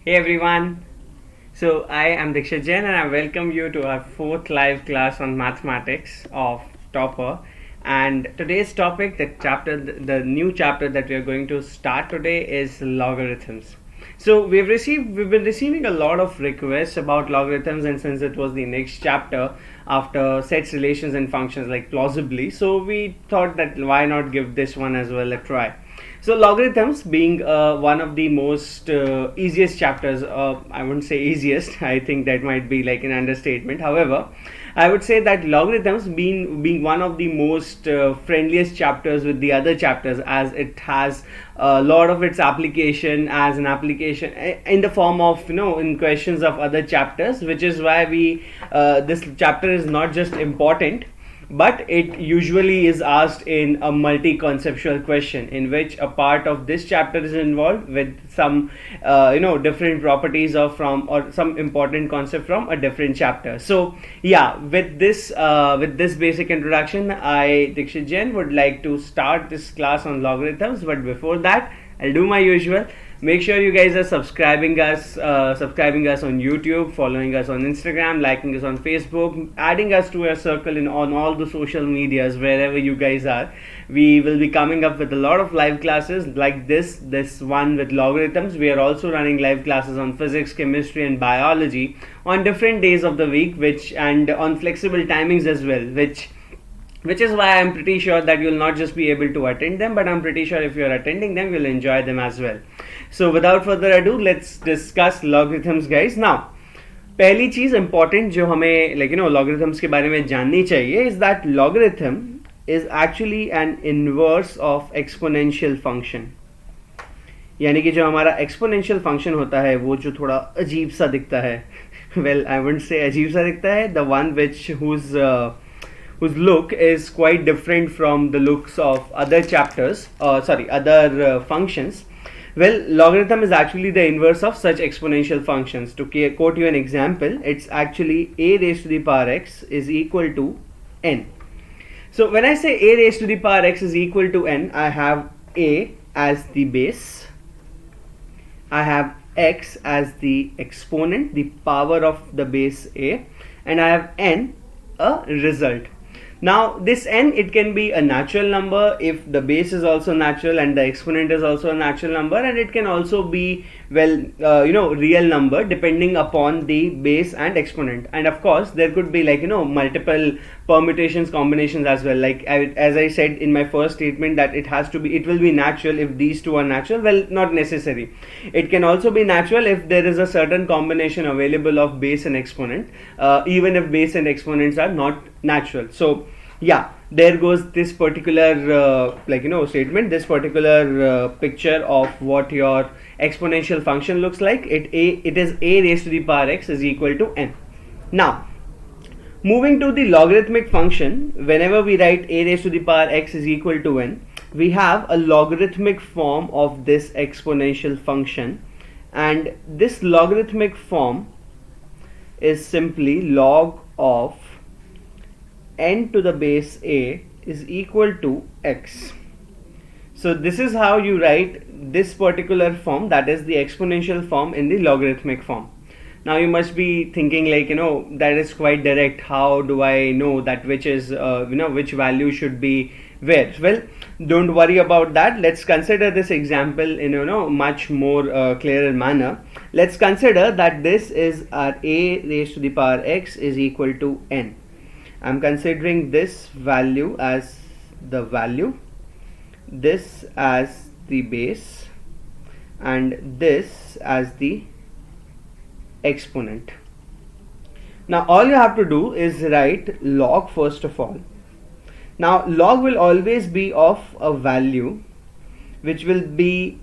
Hey everyone, so I am Diksha Jain and I welcome you to our fourth live class on mathematics of Toppr. And today's topic, the new chapter that we are going to start today is logarithms. So we've been receiving a lot of requests about logarithms, and since it was the next chapter after sets, relations, and functions like plausibly, so we thought that why not give this one as well a try. So logarithms being one of the most easiest chapters, I wouldn't say easiest, I think that might be like an understatement. However, I would say that logarithms being one of the most friendliest chapters with the other chapters, as it has a lot of its application as an application in the form of in questions of other chapters, which is why we this chapter is not just important, but it usually is asked in a multi-conceptual question in which a part of this chapter is involved with some different properties of from or some important concept from a different chapter. So yeah, with this basic introduction, I, Dikshit Jain, would like to start this class on logarithms. But before that, I'll do my usual. Make sure you guys are subscribing us on YouTube, following us on Instagram, liking us on Facebook, adding us to your circle on all the social medias wherever you guys are. We will be coming up with a lot of live classes like this one with logarithms. We are also running live classes on physics, chemistry, and biology on different days of the week, and on flexible timings as well, which is why I'm pretty sure that you'll not just be able to attend them, but I'm pretty sure if you're attending them, you'll enjoy them as well. So without further ado, let's discuss logarithms, guys. Now, पहली चीज important जो हमें logarithms के बारे में जाननी चाहिए is that logarithm is actually an inverse of exponential function. यानी कि जो हमारा exponential function होता है वो जो थोड़ा अजीब सा दिखता है, well, I wouldn't say अजीब सा दिखता है, the one whose look is quite different from the looks of other other functions. Well, logarithm is actually the inverse of such exponential functions. To quote you an example, it's actually a raised to the power x is equal to n. So when I say a raised to the power x is equal to n, I have a as the base, I have x as the exponent, the power of the base a, and I have n, a result. Now this n, it can be a natural number if the base is also natural and the exponent is also a natural number, and it can also be real number depending upon the base and exponent. And of course there could be multiple permutations, combinations as well, as I said in my first statement that it will be natural if these two are natural. Well, not necessary. It can also be natural if there is a certain combination available of base and exponent, even if base and exponents are not natural. So yeah, there goes this particular statement, this particular picture of what your exponential function looks like. It is a raised to the power x is equal to n. Now moving to the logarithmic function, whenever we write a raised to the power x is equal to n, we have a logarithmic form of this exponential function, and this logarithmic form is simply log of n to the base a is equal to x. So this is how you write this particular form, that is the exponential form in the logarithmic form. Now you must be thinking that is quite direct. How do I know that which is which value should be where? Well, don't worry about that. Let's consider this example in much more clearer manner. Let's consider that this is our a raised to the power x is equal to n. I'm considering this value as the value, this as the base, and this as the exponent. Now all you have to do is write log first of all. Now log will always be of a value which will be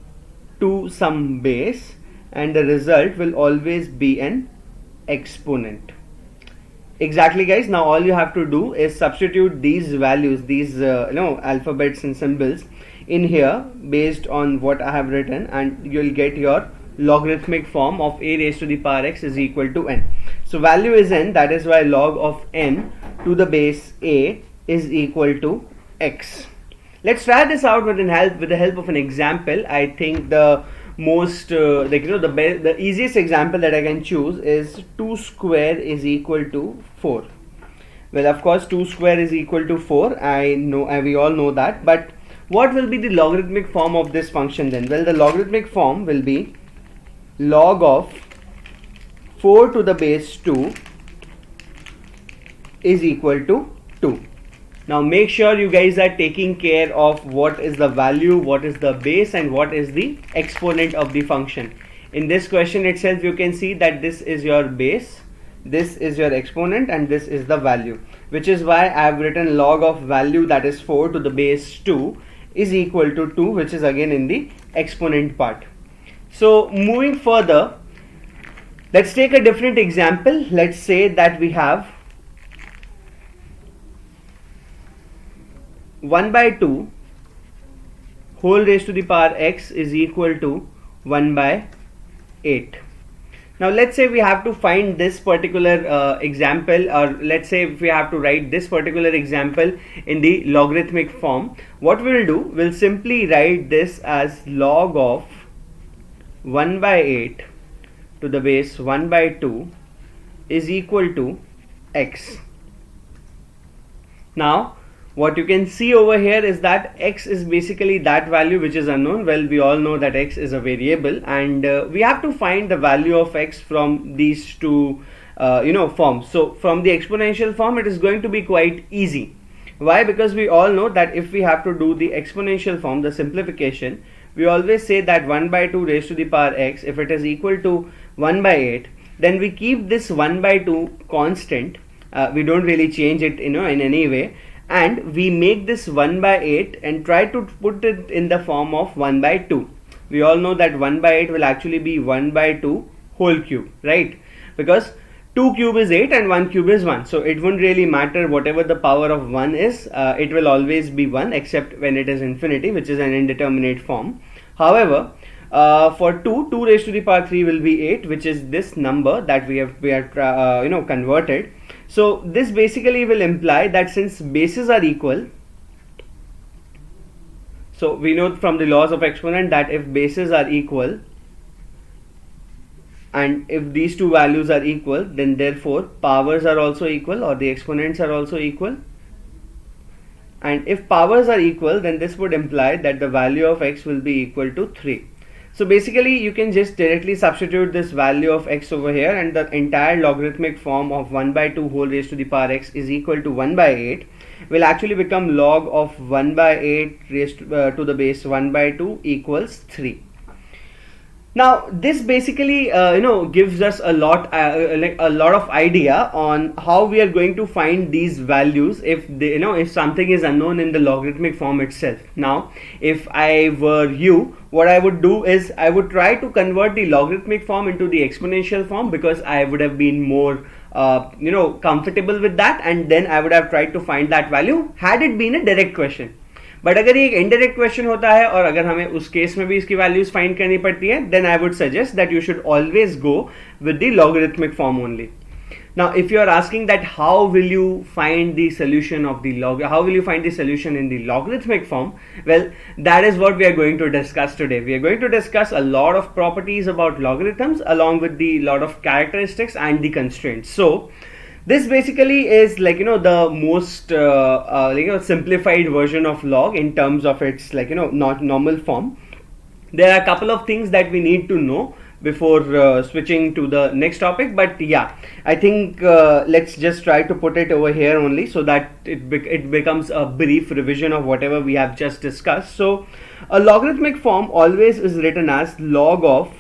to some base, and the result will always be an exponent. Exactly, guys. Now all you have to do is substitute these values, these alphabets and symbols in here based on what I have written, and you'll get your logarithmic form of a raised to the power x is equal to n. So value is n, that is why log of n to the base a is equal to x. Let's try this out with the help of an example. I think the most the easiest example that I can choose is 2 square is equal to 4. Well, of course 2 square is equal to 4, I know, we all know that, but what will be the logarithmic form of this function then? Well, the logarithmic form will be log of 4 to the base 2 is equal to 2. Now make sure you guys are taking care of what is the value, what is the base, and what is the exponent of the function. In this question itself you can see that this is your base, this is your exponent, and this is the value, which is why I have written log of value, that is 4 to the base 2 is equal to 2, which is again in the exponent part. So moving further, let's take a different example. Let's say that we have 1 by 2 whole raised to the power x is equal to 1 by 8. Now let's say we have to find this particular example, or let's say if we have to write this particular example in the logarithmic form. What we'll do, we'll simply write this as log of 1 by 8 to the base 1 by 2 is equal to x. Now what you can see over here is that x is basically that value which is unknown. Well, we all know that x is a variable, and we have to find the value of x from these two forms. So from the exponential form it is going to be quite easy. Why? Because we all know that if we have to do the exponential form, the simplification, we always say that 1 by 2 raised to the power x, if it is equal to 1 by 8, then we keep this 1 by 2 constant. We don't really change it in any way, and we make this 1 by 8 and try to put it in the form of 1 by 2. We all know that 1 by 8 will actually be 1 by 2 whole cube, right? Because 2 cube is 8 and 1 cube is 1, so it won't really matter whatever the power of 1 is, it will always be 1 except when it is infinity, which is an indeterminate form. However, for 2 raised to the power 3 will be 8, which is this number that we are converted. So this basically will imply that since bases are equal, so we know from the laws of exponent that if bases are equal and if these two values are equal, then therefore powers are also equal, or the exponents are also equal. And if powers are equal, then this would imply that the value of x will be equal to 3. So basically you can just directly substitute this value of x over here, and the entire logarithmic form of 1 by 2 whole raised to the power x is equal to 1 by 8 will actually become log of 1 by 8 raised to the base 1 by 2 equals 3. Now this basically gives us a lot of idea on how we are going to find these values if if something is unknown in the logarithmic form itself. Now if I were you, what I would do is I would try to convert the logarithmic form into the exponential form, because I would have been more comfortable with that, and then I would have tried to find that value had it been a direct question. But अगर ये एक indirect question होता है और अगर हमें उस case में भी इसकी वैल्यूज फाइंड करनी पड़ती है, then I would suggest that you should always go with the logarithmic form only. Now if you are asking that how will you find the solution of the how will you find the solution in the logarithmic form, well, that is what we are going to discuss today. We are going to discuss a lot of properties about logarithms along with the lot of characteristics and the constraints. So this basically is the most simplified version of log in terms of its not normal form. There are a couple of things that we need to know before switching to the next topic, but yeah, I think let's just try to put it over here only so that it becomes a brief revision of whatever we have just discussed. So a logarithmic form always is written as log of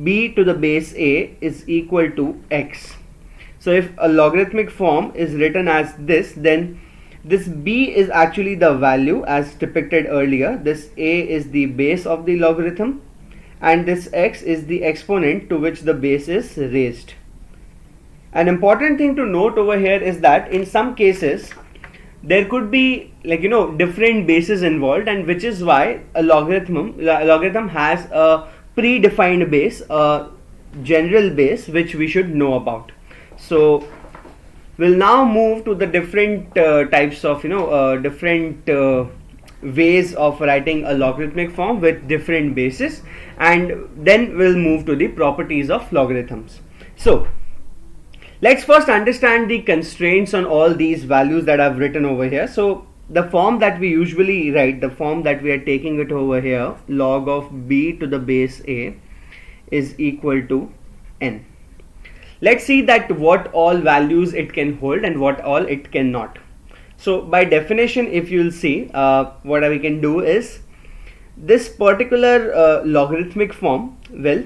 b to the base a is equal to x. So if a logarithmic form is written as this, then this b is actually the value as depicted earlier, this a is the base of the logarithm, and this x is the exponent to which the base is raised. An important thing to note over here is that in some cases there could be different bases involved, and which is why a logarithm has a predefined base, a general base which we should know about. So we'll now move to the different types of different ways of writing a logarithmic form with different bases, and then we'll move to the properties of logarithms. So let's first understand the constraints on all these values that I've written over here. So the form that we usually write, the form that we are taking it over here, log of b to the base a is equal to n. Let's see that what all values it can hold and what all it cannot. So by definition, if you'll see, what we can do is this particular logarithmic form, well,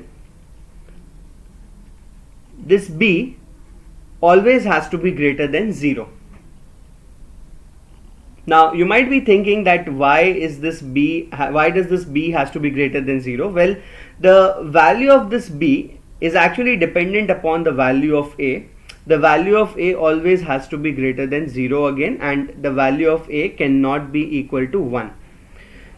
this b always has to be greater than 0. Now you might be thinking that why does this b has to be greater than 0? Well, the value of this b is actually dependent upon the value of a. The value of a always has to be greater than 0 again, and the value of a cannot be equal to 1.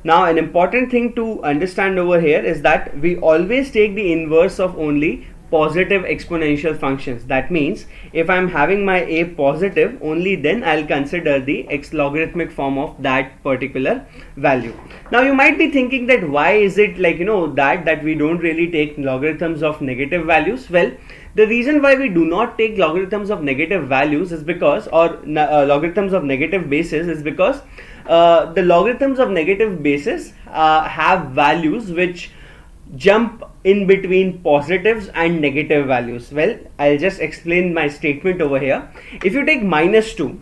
Now an important thing to understand over here is that we always take the inverse of only positive exponential functions. That means if I'm having my a positive, only then I'll consider the logarithmic form of that particular value. Now you might be thinking that why is it like that we don't really take logarithms of negative values? Well, the reason why we do not take logarithms of negative values is because, logarithms of negative bases is because the logarithms of negative bases have values which jump in between positives and negative values. Well, I'll just explain my statement over here. If you take minus 2,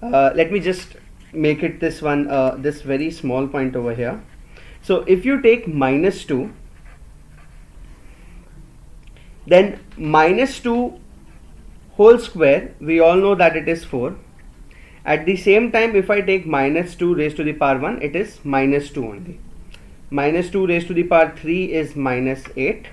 let me just make it this one, this very small point over here. So if you take minus 2, then minus 2 whole square, we all know that it is 4. At the same time, if I take minus 2 raised to the power 1, it is minus 2 only. Minus 2 raised to the power 3 is minus 8.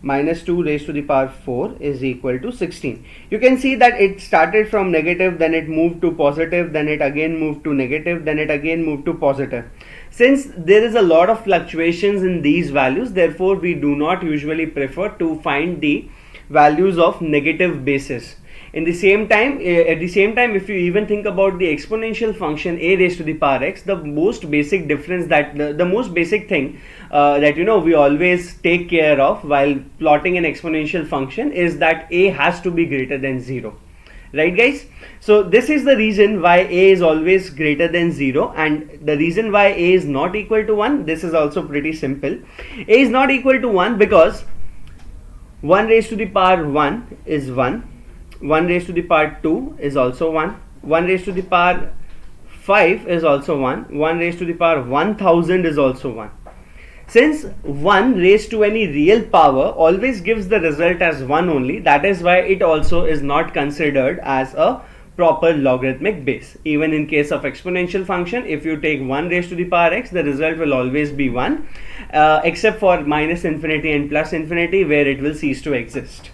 Minus 2 raised to the power 4 is equal to 16. You can see that it started from negative, then it moved to positive, then it again moved to negative, then it again moved to positive. Since there is a lot of fluctuations in these values, therefore we do not usually prefer to find the values of negative bases. At the same time, if you even think about the exponential function a raised to the power x, the most basic difference that the most basic thing that we always take care of while plotting an exponential function is that a has to be greater than 0. Right, guys? So this is the reason why a is always greater than 0, and the reason why a is not equal to 1, this is also pretty simple. A is not equal to 1 because 1 raised to the power 1 is 1. 1 raised to the power 2 is also 1. 1 raised to the power 5 is also 1. 1 raised to the power 1000 is also 1. Since 1 raised to any real power always gives the result as 1 only, that is why it also is not considered as a proper logarithmic base. Even in case of exponential function, if you take 1 raised to the power x, the result will always be 1, except for minus infinity and plus infinity, where it will cease to exist.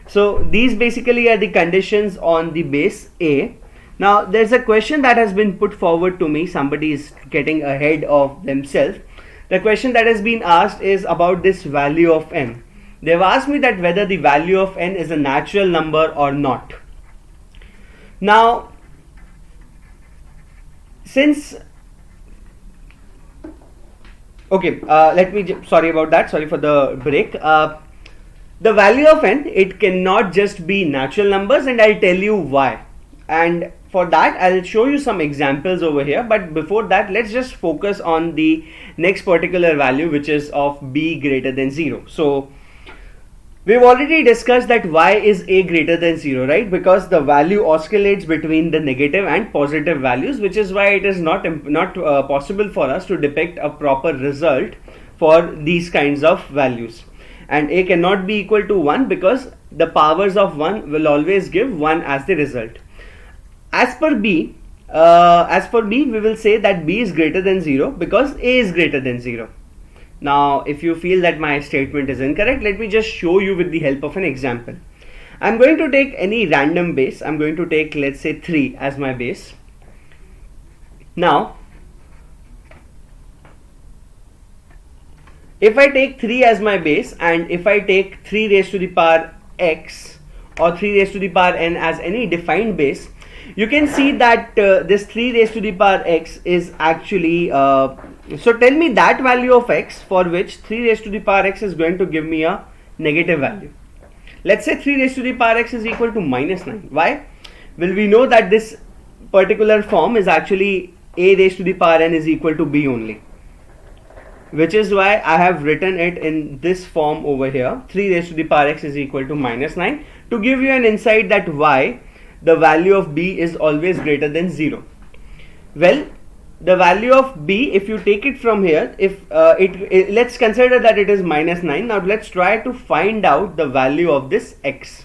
So these basically are the conditions on the base a. Now there's a question that has been put forward to me. Somebody is getting ahead of themselves. The question that has been asked is about this value of n. They've asked me that whether the value of n is a natural number or not. Now, since sorry about that, sorry for the break. The value of n, it cannot just be natural numbers, and I'll tell you why. And for that, I'll show you some examples over here. But before that, let's just focus on the next particular value, which is of b greater than 0. So we've already discussed that why is a greater than 0, right? Because the value oscillates between the negative and positive values, which is why it is not possible for us to depict a proper result for these kinds of values. And a cannot be equal to 1 because the powers of 1 will always give 1 as the result. As per b, we will say that b is greater than 0 because a is greater than 0. Now, if you feel that my statement is incorrect, let me just show you with the help of an example. I'm going to take any random base. I'm going to take, let's say, 3 as my base. Now, if I take 3 as my base, and if I take 3 raised to the power x or 3 raised to the power n as any defined base, you can see that this 3 raised to the power x is actually, so tell me that value of x for which 3 raised to the power x is going to give me a negative value. Let's say 3 raised to the power x is equal to -9. Why? Well, we know that this particular form is actually a raised to the power n is equal to b only, which is why I have written it in this form over here. 3 raised to the power x is equal to -9 to give you an insight that why the value of b is always greater than 0. Well, the value of b, if you take it from here, if let's consider that it is -9. Now let's try to find out the value of this x.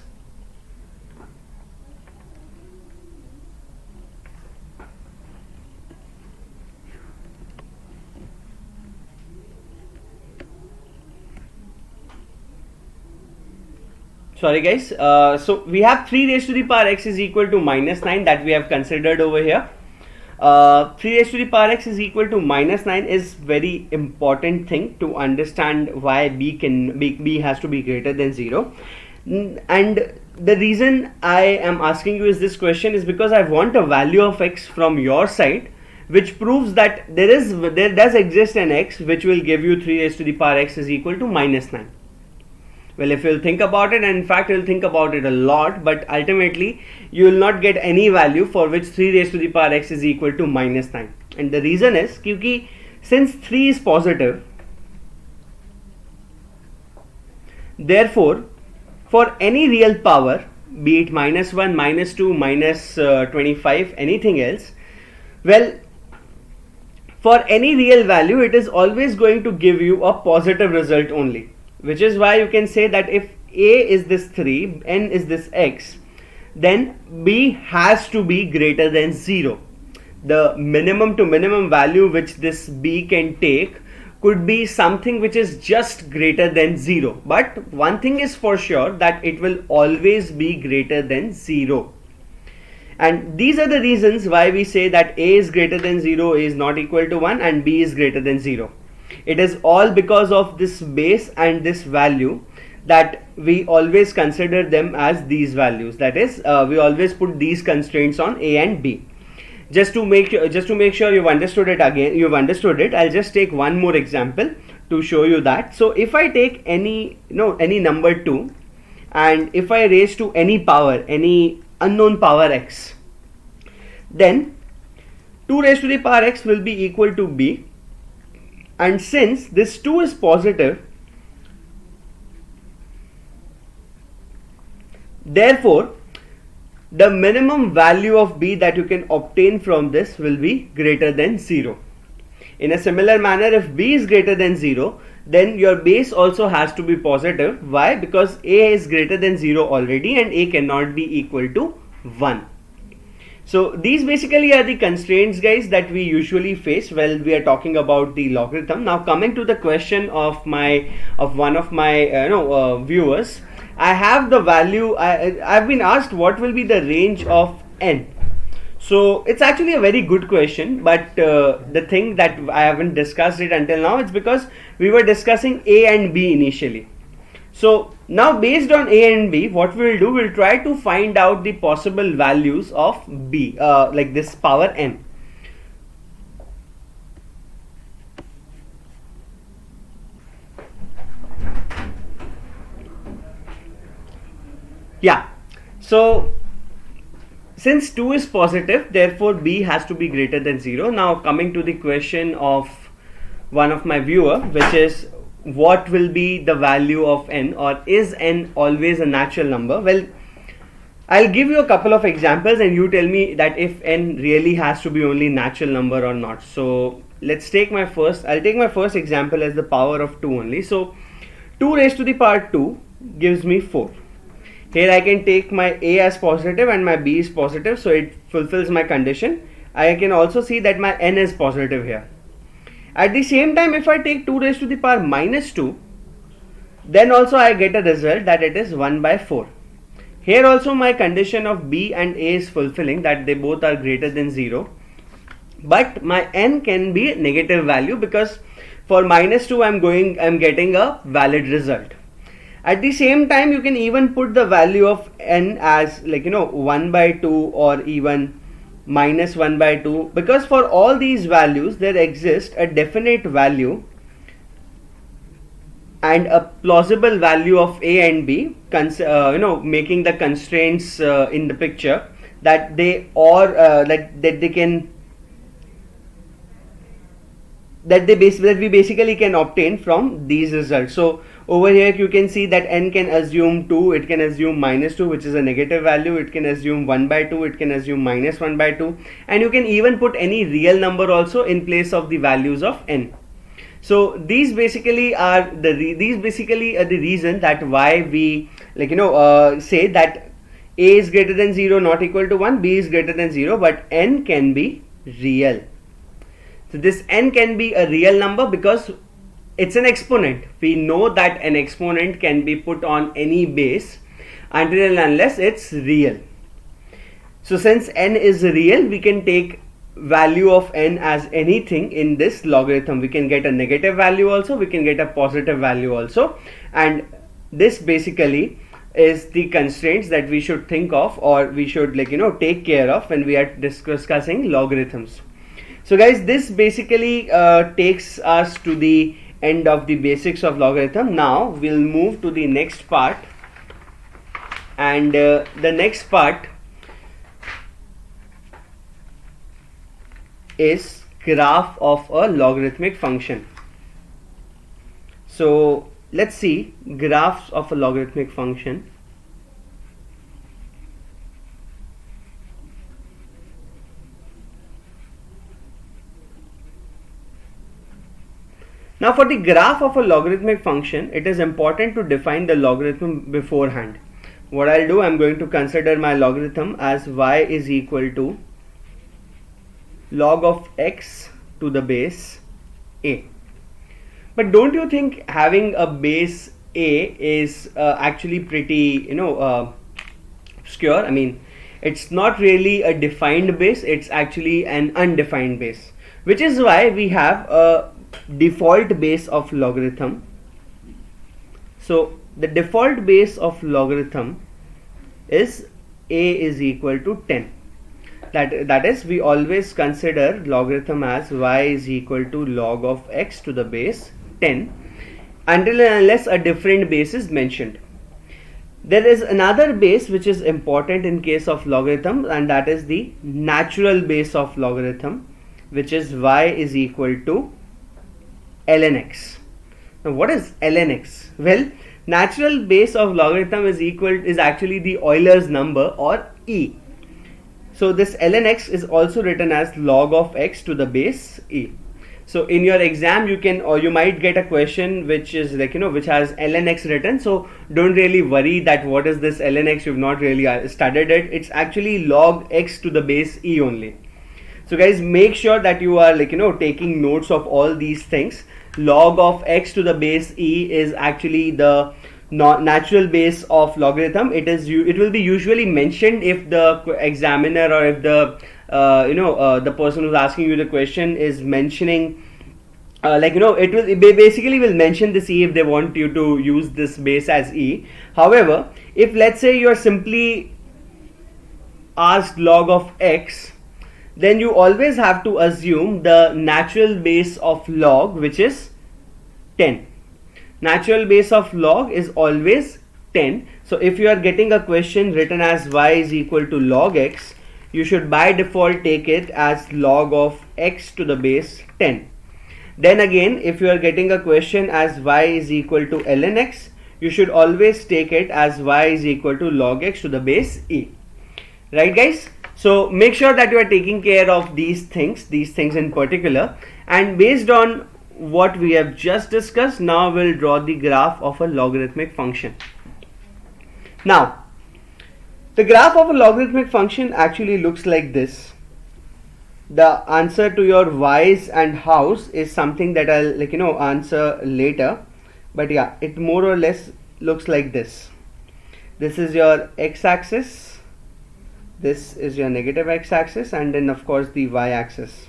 Sorry guys, so we have 3 raised to the power x is equal to -9 that we have considered over here. 3 raised to the power x is equal to -9 is very important thing to understand why b has to be greater than 0. And the reason I am asking you is this question is because I want a value of x from your side, which proves that there does exist an x which will give you 3 raised to the power x is equal to -9. Well, if you'll think about it, and in fact you'll think about it a lot, but ultimately you will not get any value for which 3 raised to the power x is equal to -9. And the reason is because since 3 is positive, therefore for any real power, be it -1, -2, -25, anything else, well, for any real value it is always going to give you a positive result only. Which is why you can say that if a is this 3, n is this x, then b has to be greater than 0. The minimum to minimum value which this b can take could be something which is just greater than 0. But one thing is for sure, that it will always be greater than 0. And these are the reasons why we say that a is greater than 0, a is not equal to 1, and b is greater than 0. It is all because of this base and this value that we always consider them as these values. That is, we always put these constraints on a and b. Just to make sure you've understood it again, I'll just take one more example to show you that. So if I take any number 2, and if I raise to any power, any unknown power x, then 2 raised to the power x will be equal to b. And since this 2 is positive, therefore the minimum value of b that you can obtain from this will be greater than 0. In a similar manner, if b is greater than 0, then your base also has to be positive. Why? Because a is greater than 0 already, and a cannot be equal to 1. So these basically are the constraints, guys, that we usually face while we are talking about the logarithm. Now coming to the question of one of my viewers, I have the value. I've been asked what will be the range of n. So it's actually a very good question, but the thing that I haven't discussed it until now, it's because we were discussing a and b initially. So now based on a and b, what we will do, we'll try to find out the possible values of b, like this power n. Yeah, so since 2 is positive, therefore b has to be greater than 0. Now coming to the question of one of my viewer, which is what will be the value of n, or is n always a natural number? Well, I'll give you a couple of examples and you tell me that if n really has to be only natural number or not. So let's take I'll take my first example as the power of 2 only. So 2 raised to the power 2 gives me 4. Here I can take my a as positive and my b is positive, so it fulfills my condition. I can also see that my n is positive here. At the same time, if I take 2 raised to the power -2, then also I get a result that it is 1 by 4. Here also my condition of b and a is fulfilling, that they both are greater than 0. But my n can be negative value, because for -2 I'm getting a valid result. At the same time, you can even put the value of n as 1 by 2 or even minus 1 by 2, because for all these values there exists a definite value and a plausible value of a and b, making the constraints in the picture that they or that they can that we basically can obtain from these results. So over here you can see that n can assume 2, it can assume minus 2, which is a negative value, it can assume 1 by 2, it can assume minus 1 by 2, and you can even put any real number also in place of the values of n. So these basically are the reason that why we say that a is greater than 0 not equal to 1, b is greater than 0, but n can be real. So this n can be a real number because it's an exponent. We know that an exponent can be put on any base until and unless it's real. So since n is real, we can take value of n as anything in this logarithm. We can get a negative value also, we can get a positive value also, and this basically is the constraints that we should think of, or we should take care of when we are discussing logarithms. So guys, this basically takes us to the end of the basics of logarithm. Now we'll move to the next part, and the next part is graph of a logarithmic function. So let's see graphs of a logarithmic function. Now for the graph of a logarithmic function, it is important to define the logarithm beforehand. What I'll do, I'm going to consider my logarithm as y is equal to log of x to the base a. But don't you think having a base a is actually pretty obscure? I mean, it's not really a defined base, it's actually an undefined base, which is why we have a default base of logarithm. So the default base of logarithm is a is equal to 10. That is, we always consider logarithm as y is equal to log of x to the base 10 until and unless a different base is mentioned. There is another base which is important in case of logarithm, and that is the natural base of logarithm, which is y is equal to ln x. Now what is ln x? Well, natural base of logarithm is actually the Euler's number, or e. So this ln x is also written as log of x to the base e. So in your exam you might get a question which is which has ln x written. So don't really worry that what is this ln x, you've not really studied it. It's actually log x to the base e only. So guys, make sure that you are taking notes of all these things. Log of x to the base e is actually the natural base of logarithm. It will be usually mentioned if the examiner or if the the person who's asking you the question is mentioning it basically will mention this e if they want you to use this base as e. However, if let's say you are simply asked log of x, then you always have to assume the natural base of log, which is 10. Natural base of log is always 10. So if you are getting a question written as y is equal to log x, you should by default take it as log of x to the base 10. Then again, if you are getting a question as y is equal to ln x, you should always take it as y is equal to log x to the base e. Right guys? So make sure that you are taking care of these things in particular, and based on what we have just discussed, now we'll draw the graph of a logarithmic function. Now the graph of a logarithmic function actually looks like this. The answer to your whys and hows is something that I'll answer later, but yeah, it more or less looks like this. This is your x-axis, this is your negative x-axis, and then of course the y-axis.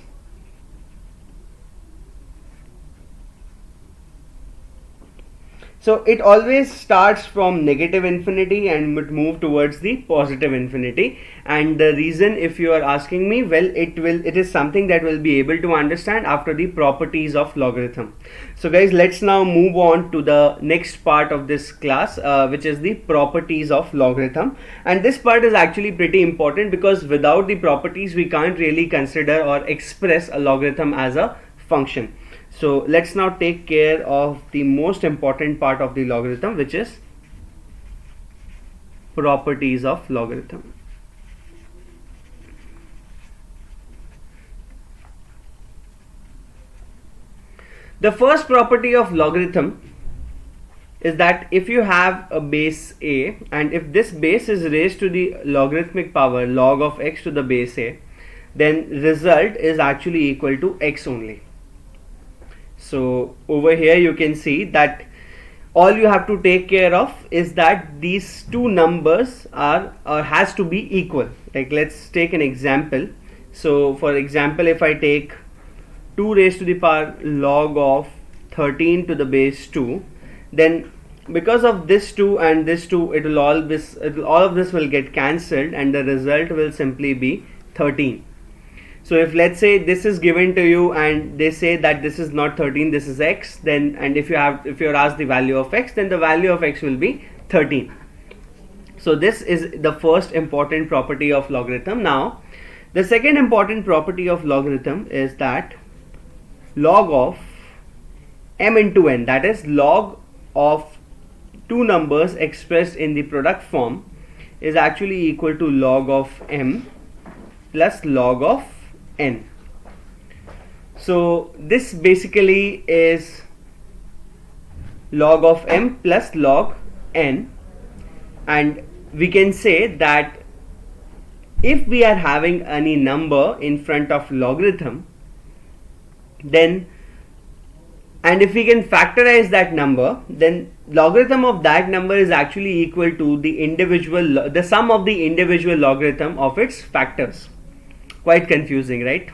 So it always starts from negative infinity and would move towards the positive infinity. And the reason, if you are asking me, well, it is something that we'll be able to understand after the properties of logarithm. So guys, let's now move on to the next part of this class, which is the properties of logarithm. And this part is actually pretty important, because without the properties we can't really consider or express a logarithm as a function. So let's now take care of the most important part of the logarithm, which is properties of logarithm. The first property of logarithm is that if you have a base a, and if this base is raised to the logarithmic power log of x to the base a, then result is actually equal to x only. So over here you can see that all you have to take care of is that these two numbers are has to be equal. Like, let's take an example. So for example, if I take 2 raised to the power log of 13 to the base 2, then because of this 2 and this 2, all of this will get cancelled, and the result will simply be 13. So if, let's say, this is given to you and they say that this is not 13, this is x, then, and if you're asked the value of x, then the value of x will be 13. So this is the first important property of logarithm. Now the second important property of logarithm is that log of m into n, that is log of two numbers expressed in the product form, is actually equal to log of m plus log of n. So this basically is log of m plus log n, and we can say that if we are having any number in front of logarithm, then, and if we can factorize that number, then logarithm of that number is actually equal to the sum of the individual logarithm of its factors. Quite confusing, right?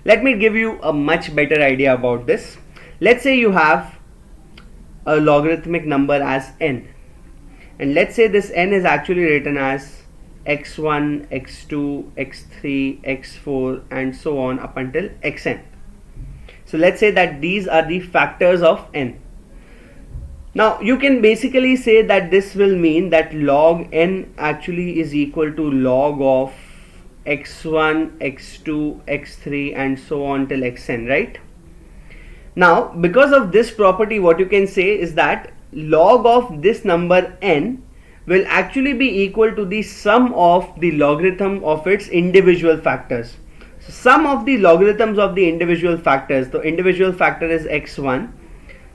Let me give you a much better idea about this. Let's say you have a logarithmic number as n, and let's say this n is actually written as x1, x2, x3, x4 and so on up until xn. So let's say that these are the factors of n. Now you can basically say that this will mean that log n actually is equal to log of x1, x2, x3 and so on till xn, right? Now because of this property, what you can say is that log of this number n will actually be equal to the sum of the logarithm of its individual factors. So sum of the logarithms of the individual factors, the individual factor is x1,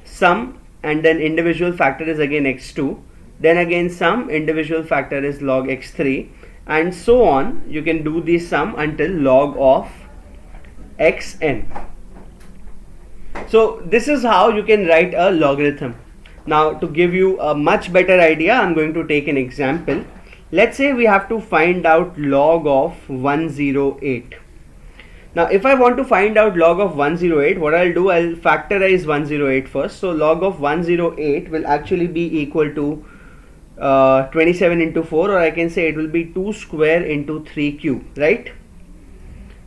sum, and then individual factor is again x2, then again sum, individual factor is log x3, and so on. You can do the sum until log of xn. So this is how you can write a logarithm. Now to give you a much better idea, I'm going to take an example. Let's say we have to find out log of 108. Now if I want to find out log of 108, what I'll do, I'll factorize 108 first. So log of 108 will actually be equal to 27 into 4, or I can say it will be 2 square into 3 cube, right?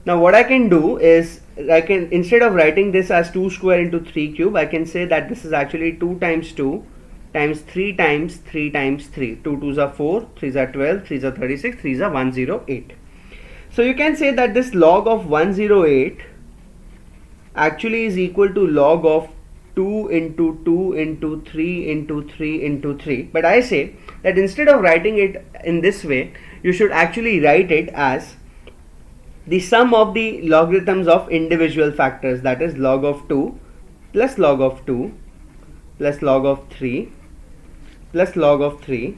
Now what I can do is, I can, instead of writing this as 2 square into 3 cube, I can say that this is actually 2 times 2 times 3 times 3 times 3. 2 2s are 4, 3s are 12, 3s are 36, 3s are 108. So you can say that this log of 108 actually is equal to log of 2 into 2 into 3 into 3 into 3. But I say that instead of writing it in this way, you should actually write it as the sum of the logarithms of individual factors, that is log of 2 plus log of 2 plus log of 3 plus log of 3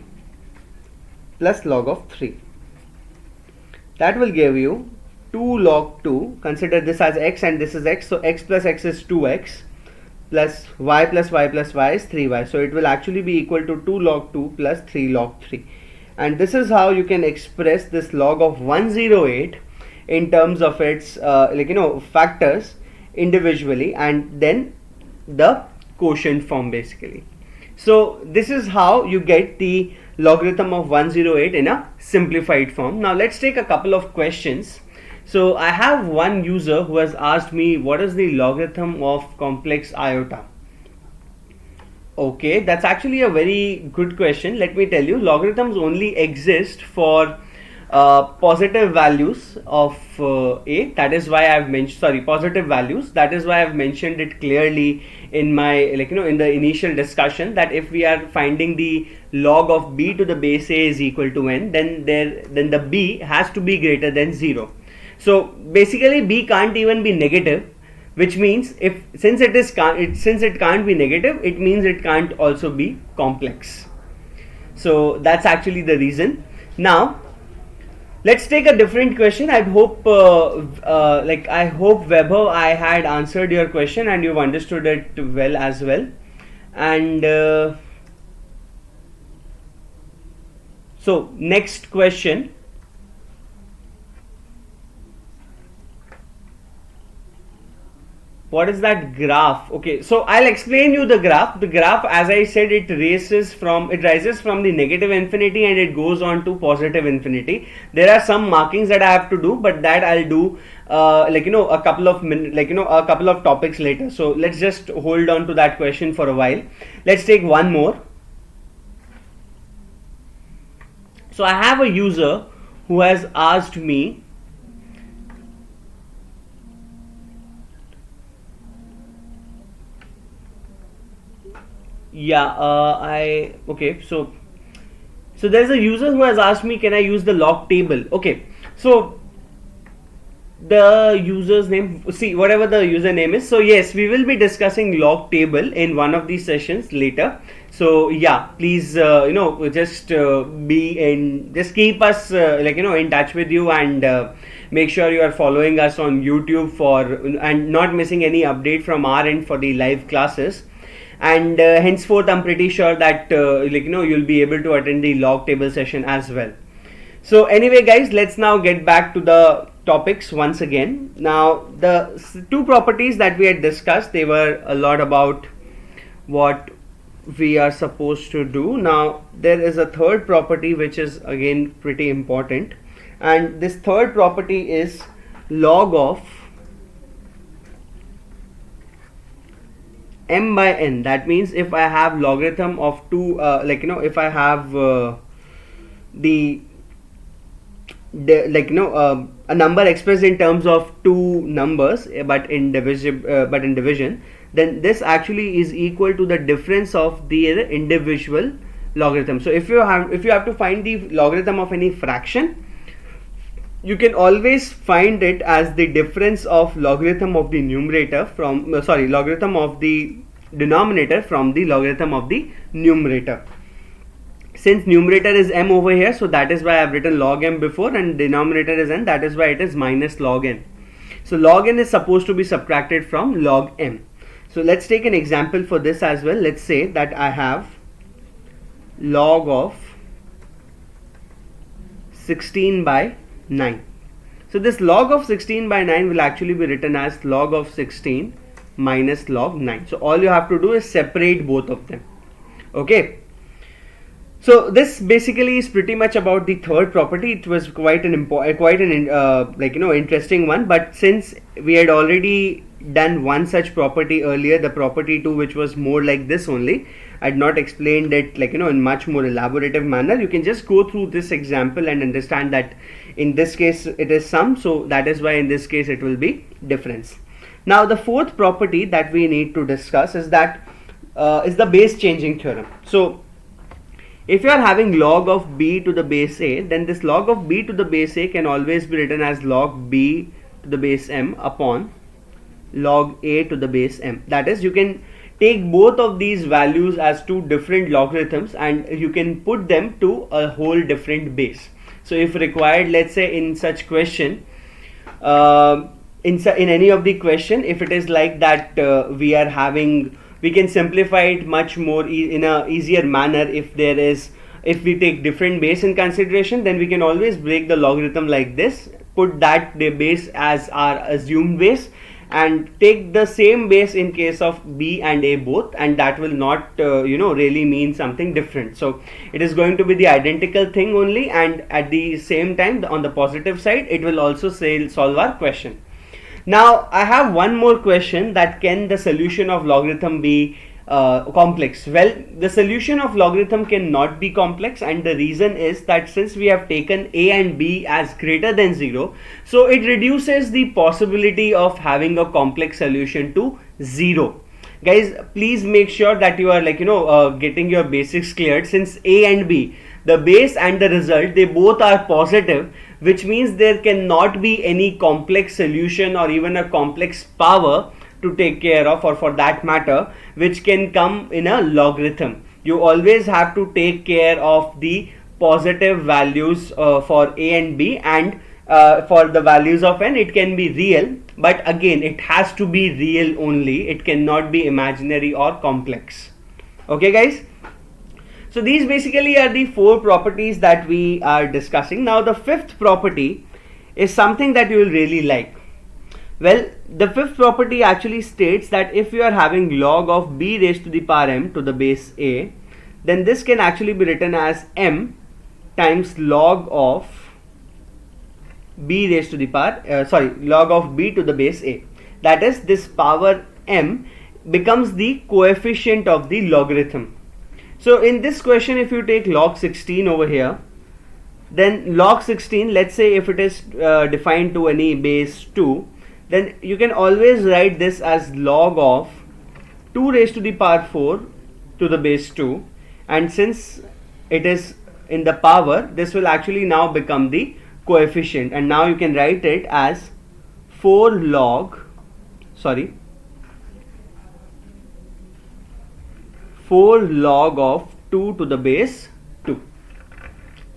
plus log of 3. That will give you 2 log 2. Consider this as x and this is x, so x plus x is 2x plus y plus y plus y is 3y. So it will actually be equal to 2 log 2 plus 3 log 3. And this is how you can express this log of 108 in terms of its factors individually, and then the quotient form basically. So this is how you get the logarithm of 108 in a simplified form. Now let's take a couple of questions. So I have one user who has asked me, what is the logarithm of complex iota? Okay, that's actually a very good question. Let me tell you, logarithms only exist for positive values of a. That is why I've mentioned, sorry, positive values. That is why I've mentioned it clearly in my, in the initial discussion, that if we are finding the log of b to the base a is equal to n, then the b has to be greater than 0. So basically b can't even be negative, which means since it can't be negative, it means it can't also be complex. So that's actually the reason. Now let's take a different question. I hope Weber, I had answered your question and you've understood it well as well. And so next question. What is that graph? Okay, so I'll explain you the graph. The graph, as I said, it rises from the negative infinity and it goes on to positive infinity. There are some markings that I have to do, but that I'll do a couple of topics later. So let's just hold on to that question for a while. Let's take one more. So I have a user who has asked me, so there's a user who has asked me, can I use the log table? Okay, so the user's name, see, whatever the username is. So yes, we will be discussing log table in one of these sessions later. So yeah, please just keep us in touch with you, and make sure you are following us on YouTube and not missing any update from our end for the live classes. And henceforth I'm pretty sure that you'll be able to attend the log table session as well. So anyway guys, let's now get back to the topics once again. Now the two properties that we had discussed, they were a lot about what we are supposed to do. Now there is a third property which is again pretty important, and this third property is log of m by n. That means if I have logarithm of two, if I have a number expressed in terms of two numbers, but in division, then this actually is equal to the difference of the individual logarithm. So if you have to find the logarithm of any fraction, you can always find it as the difference of logarithm of the logarithm of the denominator from the logarithm of the numerator. Since numerator is m over here, so that is why I have written log m before, and denominator is n, that is why it is minus log n. So log n is supposed to be subtracted from log m. So let's take an example for this as well. Let's say that I have log of 16 by 9. So this log of 16 by 9 will actually be written as log of 16 minus log 9. So all you have to do is separate both of them. Okay. So this basically is pretty much about the third property. It was quite an interesting one, but since we had already done one such property earlier, the property 2, which was more like this only, I had not explained it in much more elaborative manner. You can just go through this example and understand that in this case it is sum, so that is why in this case it will be difference. Now the fourth property that we need to discuss is the base changing theorem. So if you are having log of b to the base a, then this log of b to the base a can always be written as log b to the base m upon log a to the base m. That is, you can take both of these values as two different logarithms and you can put them to a whole different base. So if required, let's say in such question, in any of the question, if it is like that, we can simplify it much more in a easier manner. If we take different base in consideration, then we can always break the logarithm like this, put that the base as our assumed base, and take the same base in case of b and a both, and that will not really mean something different. So it is going to be the identical thing only, and at the same time on the positive side it will also say solve our question. Now I have one more question, that can the solution of logarithm be complex? Well, the solution of logarithm cannot be complex, and the reason is that since we have taken a and b as greater than 0, so it reduces the possibility of having a complex solution to 0. Guys, please make sure that you are getting your basics cleared. Since a and b, the base and the result, they both are positive, which means there cannot be any complex solution or even a complex power to take care of, or for that matter which can come in a logarithm. You always have to take care of the positive values for a and b, and for the values of n it can be real, but again it has to be real only, it cannot be imaginary or complex. Okay guys, so these basically are the 4 properties that we are discussing. Now the 5th property is something that you will really like. Well, the 5th property actually states that if you are having log of b raised to the power m to the base a, then this can actually be written as m times log of b raised to the power log of b to the base a. That is, this power m becomes the coefficient of the logarithm. So in this question, if you take log 16 over here, then log 16, let's say if it is defined to any base 2, then you can always write this as log of 2 raised to the power 4 to the base 2, and since it is in the power, this will actually now become the coefficient, and now you can write it as 4 log of 2 to the base 2.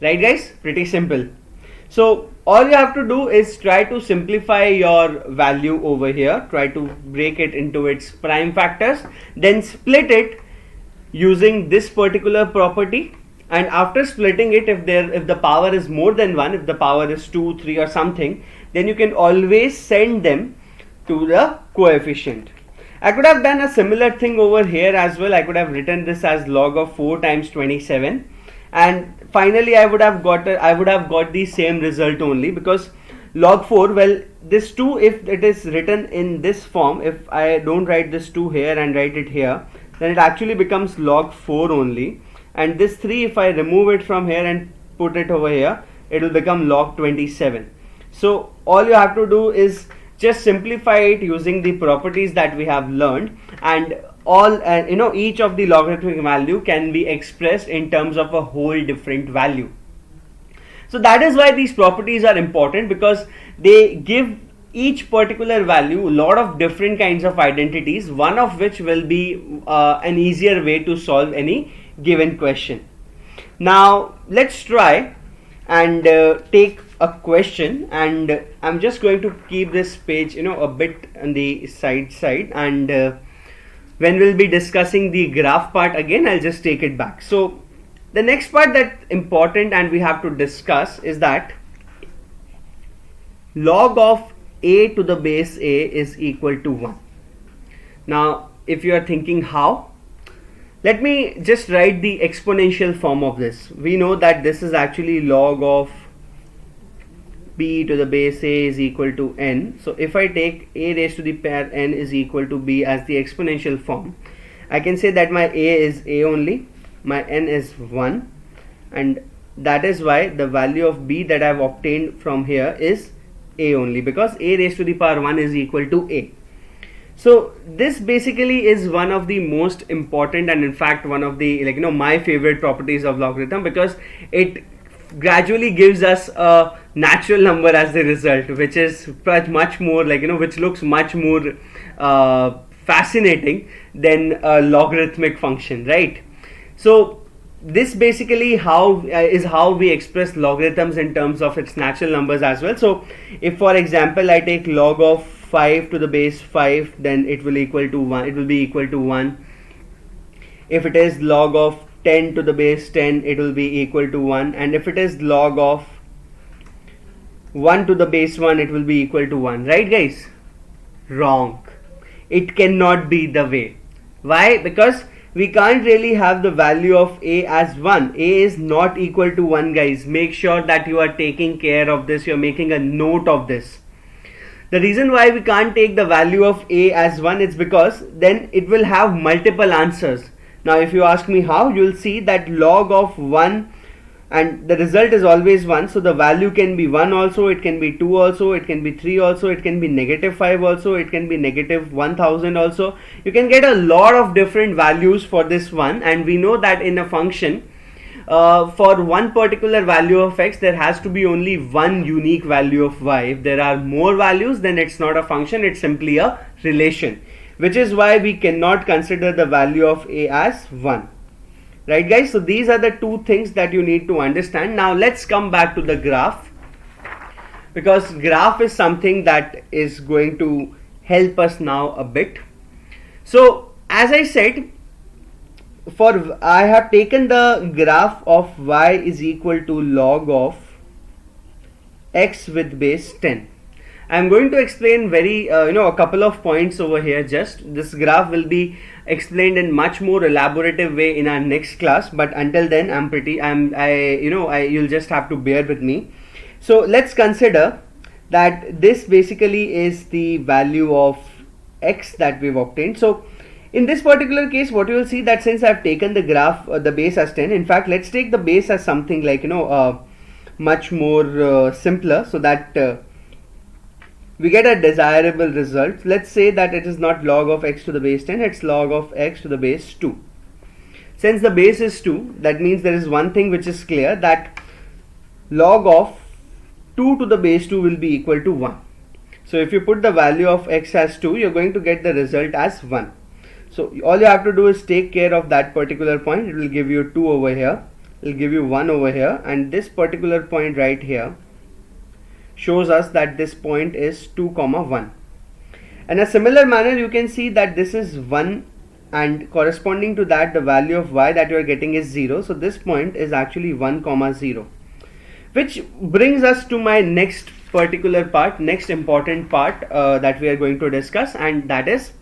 Right guys, pretty simple. So all you have to do is try to simplify your value over here, try to break it into its prime factors, then split it using this particular property, and after splitting it, if the power is more than 1, if the power is 2, 3 or something, then you can always send them to the coefficient. I could have done a similar thing over here as well. I could have written this as log of 4 times 27, and finally I would have got the same result only, because log 4, well, this 2, if it is written in this form, if I don't write this 2 here and write it here, then it actually becomes log 4 only, and this 3, if I remove it from here and put it over here, it will become log 27. So all you have to do is just simplify it using the properties that we have learned, and all each of the logarithmic value can be expressed in terms of a whole different value. So that is why these properties are important, because they give each particular value a lot of different kinds of identities, one of which will be an easier way to solve any given question. Now let's try and take a question, and I'm just going to keep this page a bit on the side, and when we'll be discussing the graph part again, I'll just take it back. So the next part that's important and we have to discuss is that log of a to the base a is equal to 1. Now if you are thinking how, let me just write the exponential form of this. We know that this is actually log of b to the base a is equal to n. So if I take a raised to the power n is equal to b as the exponential form, I can say that my a is a only, my n is 1, and that is why the value of b that I have obtained from here is a only, because a raised to the power 1 is equal to a. So this basically is one of the most important, and in fact one of the my favorite properties of logarithm, because it gradually gives us a natural number as the result, which is much more which looks much more fascinating than a logarithmic function, right? So this basically is how we express logarithms in terms of its natural numbers as well. So if for example I take log of 5 to the base 5, then it will equal to 1, it will be equal to 1. If it is log of 10 to the base 10, it will be equal to 1, and if it is log of 1 to the base 1, it will be equal to 1, right guys? wrong. It cannot be the way. Why? Because we can't really have the value of a as 1. A is not equal to 1, guys. Make sure that you are taking care of this. You're making a note of this. The reason why we can't take the value of a as 1 is because then it will have multiple answers. Now if you ask me how, you'll see that log of 1 and the result is always 1, so the value can be 1 also, it can be 2 also, it can be 3 also, it can be -5 also, it can be -1000 also. You can get a lot of different values for this one, and we know that in a function for one particular value of x there has to be only one unique value of y. If there are more values, then it's not a function, it's simply a relation, which is why we cannot consider the value of a as 1. Right, guys? So these are the two things that you need to understand. Now let's come back to the graph, because graph is something that is going to help us now a bit. So as I said, I have taken the graph of y is equal to log of x with base 10. I'm going to explain a couple of points over here. Just this graph will be explained in much more elaborative way in our next class, but until then you'll just have to bear with me. So let's consider that this basically is the value of x that we've obtained. So in this particular case, what you will see that since I've taken the graph the base as 10, in fact let's take the base as something like much more simpler, so that we get a desirable result. Let's say that it is not log of x to the base 10, it's log of x to the base 2. Since the base is 2, that means there is one thing which is clear, that log of 2 to the base 2 will be equal to 1. So if you put the value of x as 2, you're going to get the result as 1. So all you have to do is take care of that particular point. It will give you 2 over here, it will give you 1 over here, and this particular point right here shows us that this point is 2, 1. In a similar manner, you can see that this is 1, and corresponding to that the value of y that you are getting is 0. So this point is actually 1, 0. Which brings us to my next particular part, next important part that we are going to discuss, and that is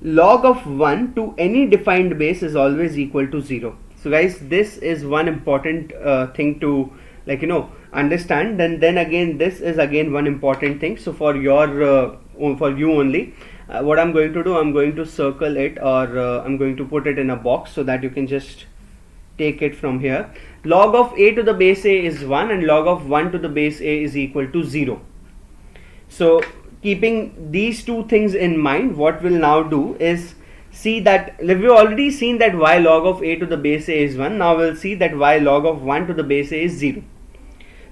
log of 1 to any defined base is always equal to 0. So guys, this is one important thing to understand. Then again, this is again one important thing. So for you only, what I'm going to do, I'm going to circle it, or I'm going to put it in a box so that you can just take it from here. Log of a to the base a is 1, and log of 1 to the base a is equal to 0. So keeping these two things in mind, what we'll now do is see that we've already seen that y log of a to the base a is 1. Now we'll see that y log of 1 to the base a is 0.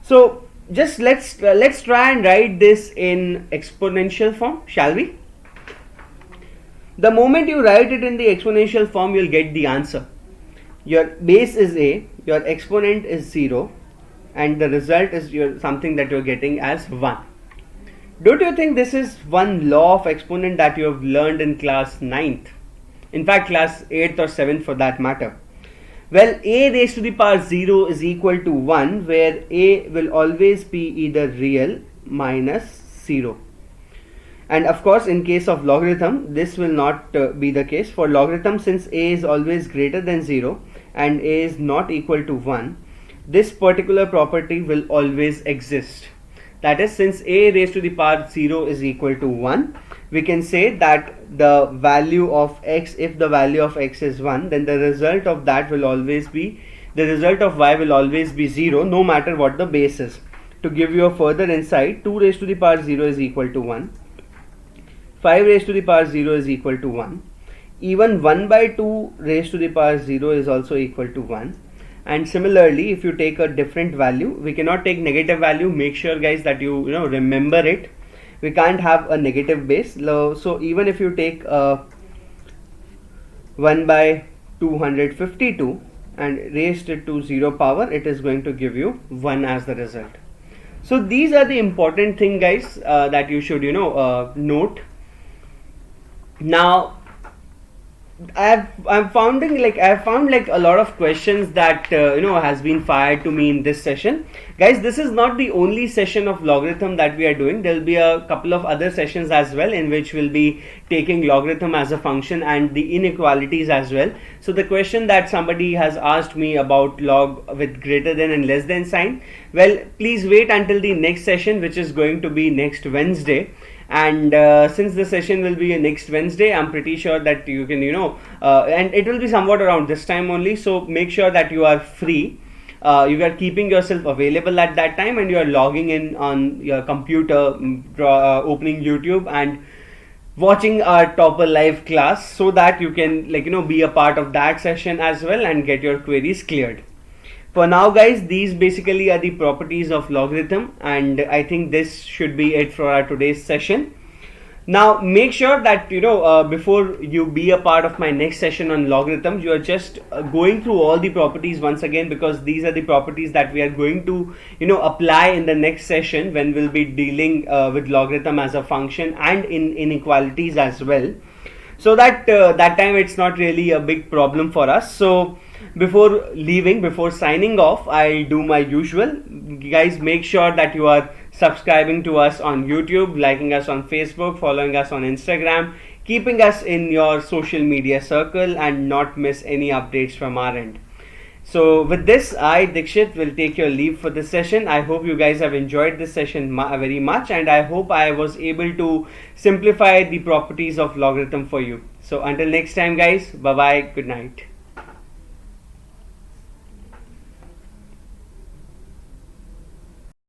So just let's try and write this in exponential form, shall we? The moment you write it in the exponential form, you'll get the answer. Your base is a, your exponent is 0, and the result is something that you're getting as 1. Don't you think this is one law of exponent that you have learned in class 9th? In fact, class 8th or 7th for that matter. Well, a raised to the power 0 is equal to 1, where a will always be either real minus 0. And of course, in case of logarithm, this will not be the case. For logarithm, since a is always greater than 0 and a is not equal to 1, this particular property will always exist. That is, since a raised to the power 0 is equal to 1, we can say that the value of x, if the value of x is 1, then the result of that will always be, the result of y will always be 0, no matter what the base is. To give you a further insight, 2 raised to the power 0 is equal to 1, 5 raised to the power 0 is equal to 1, even 1 by 2 raised to the power 0 is also equal to 1. And similarly, if you take a different value, we cannot take negative value. Make sure, guys, that you remember it. We can't have a negative base. So even if you take 1 by 252 and raised it to 0 power, it is going to give you 1 as the result. So these are the important thing, guys, that you should note. Now I've found like a lot of questions that has been fired to me in this session. Guys, this is not the only session of logarithm that we are doing. There'll be a couple of other sessions as well in which we'll be taking logarithm as a function and the inequalities as well. So the question that somebody has asked me about log with greater than and less than sign, well, please wait until the next session, which is going to be next Wednesday. And since the session will be next Wednesday, I'm pretty sure that you can and it will be somewhat around this time only, so make sure that you are free. You are keeping yourself available at that time, and you are logging in on your computer, opening YouTube and watching our Toppr live class, so that you can be a part of that session as well and get your queries cleared. For now, guys, these basically are the properties of logarithm, and I think this should be it for our today's session. Now, make sure that before you be a part of my next session on logarithms, you are just going through all the properties once again, because these are the properties that we are going to apply in the next session when we'll be dealing with logarithm as a function and in inequalities as well, so that that time it's not really a big problem for us. So before signing off, I'll do my usual. Guys, make sure that you are subscribing to us on YouTube, liking us on Facebook, following us on Instagram, keeping us in your social media circle, and not miss any updates from our end. So with this, I, Dikshit, will take your leave for this session. I hope you guys have enjoyed this session very much, and I hope I was able to simplify the properties of logarithm for you. So until next time, guys, bye bye, good night.